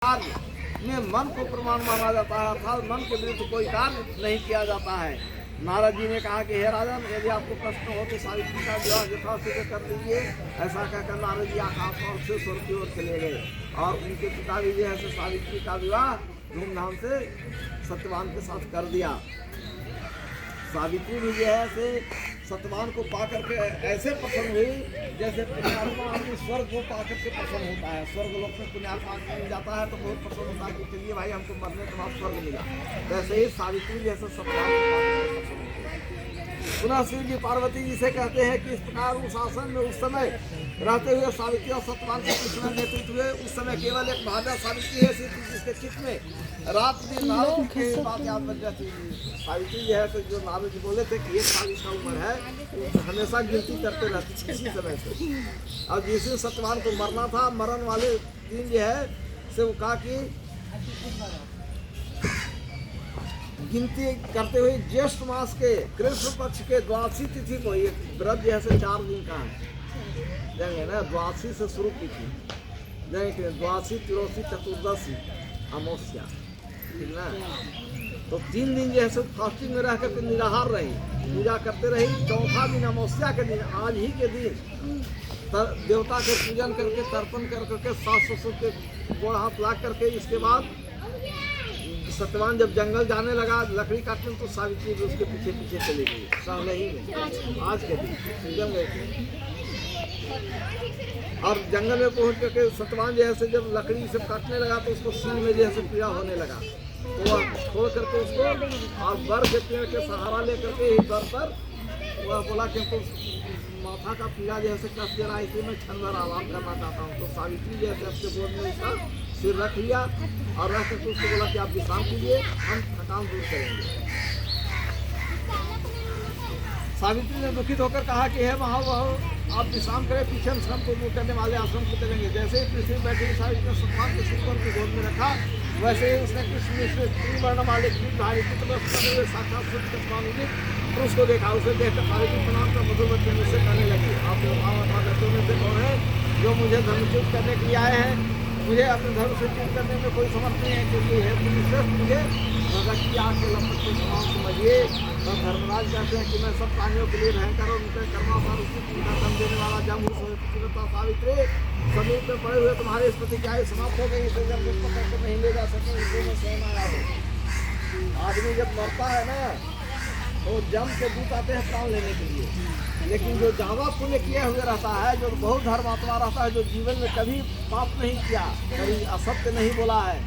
कार्य में मन को प्रमाण माना जाता है, अर्थात मन के विरुद्ध कोई कार्य नहीं किया जाता है। नारद जी ने कहा कि हे राजन, यदि आपको प्रश्न हो तो सावित्री का विवाह यथाशीघ्र कर लीजिए। ऐसा कहकर नारद जी आकाश और से स्वर्ग की ओर चले गए और उनके पिता भी जो है सावित्री का विवाह धूमधाम से सत्यवान के साथ कर दिया। सावित्री भी जो है सत्यवान को पा करके ऐसे प्रसन्न हुई जैसे पुण्यात्मा आदमी स्वर्ग को पा करके प्रसन्न होता है। स्वर्ग लोक में पुण्यात्मा मिल जाता है तो बहुत प्रसन्न होता है कि चलिए भाई हमको मरने के बाद स्वर्ग मिला। वैसे ही सावित्री जैसे सत्यवान को पा करके प्रसन्न होती है। पुनः शिव जी पार्वती जी से कहते हैं कि इस प्रकार उस आसन में उस समय रहते हुए सावित्री और सत्यवान के कृष्ण नेतृत्व हुए। उस समय केवल एक भाजा सावित्री है जिसके चित्त में रात दिन नारद की बात याद बन जाती है। सावित्री जो है तो जो नारद जी बोले थे कि 41 का उम्र है, तो हमेशा गिनती करते रहती थी इसी समय से। और जिस दिन सत्यवान को मरना था, मरण वाले दिन जो है से वो कहा कि गिनती करते हुए ज्येष्ठ मास के कृष्ण पक्ष के द्वादशी तिथि को, ये व्रत जो है 4 दिन का है जाएंगे ना, द्वादशी से शुरू की थी जाएंगे, द्वादशी त्रोदशी चतुर्दशी अमावस्या, ठीक ना। तो 3 दिन जो है फास्टिंग में रह करके निराहार रही, पूजा करते रही। चौथा दिन अमावस्या के दिन, आज ही के दिन देवता के पूजन करके तर्पण कर करके सास ससुर के गोड़ हाथ ला करके, इसके बाद सत्यवान जब जंगल जाने लगा लकड़ी काटने, तो सावित्री भी उसके पीछे पीछे चली गई सावलही में। आज के दिन पूजन गए थे और जंगल में पहुंच करके सत्यवान जैसे जब लकड़ी से काटने लगा तो उसको सीन में जैसे पीड़ा होने लगा, तो वह छोड़ करके उसको और बर के पेड़ के सहारा लेकर के ही बर पर वह बोला कि हमको माथा का पीड़ा जैसे कस दे रहा है, इसी में क्षण भर आराम करना चाहता हूँ। तो सावित्री जैसे अपने गोद में उसका सिर रख लिया और रख करके उसको बोला कि आप विश्राम कीजिए, हम थकान दूर करेंगे। सावित्री ने दुखित होकर कहा कि हे महाबाहु, आप विश्राम करें, पीछे हम श्रम को दूर करने वाले आश्रम को चलेंगे। जैसे ही पृथ्वी बैठी सावित्री ने सत्यवान के सिर पर गोद में रखा, वैसे ही उसने कृष्ण मिश्र त्रिवर्ण वाले धारी साक्षात सत्यवान पुरुष को देखा। उसे देखकर सावित्री प्रणाम कर मधुर बच्चे मुझसे कहने लगी, आप बच्चों में से कौन है जो मुझे धर्मच्युत करने के लिए आए हैं? मुझे अपने धर्म से च्युत करने में कोई समर्थ नहीं है, क्योंकि है श्रेष्ठ मुझे भगत आग के लपट को समान समझिए। तो धर्मराज कहते हैं कि मैं सब प्राणियों के लिए भयंकर और उनके कर्मानुसार उसकी पूजा कर देने वाला जम सावित्री, समीप में पड़े हुए तुम्हारे इस प्रति क्या समाप्त हो गई, इसे जब मुझ पकड़ कर नहीं ले जा सके, इसलिए मैं स्वयं आया हूँ। आदमी जब मरता है ना तो जम के दूत आते हैं प्राण लेने के लिए, लेकिन जो ज्यादा पुण्य किए हुए रहता है, जो बहुत धर्मात्मा रहता है, जो जीवन में कभी पाप नहीं किया, कभी असत्य नहीं बोला है,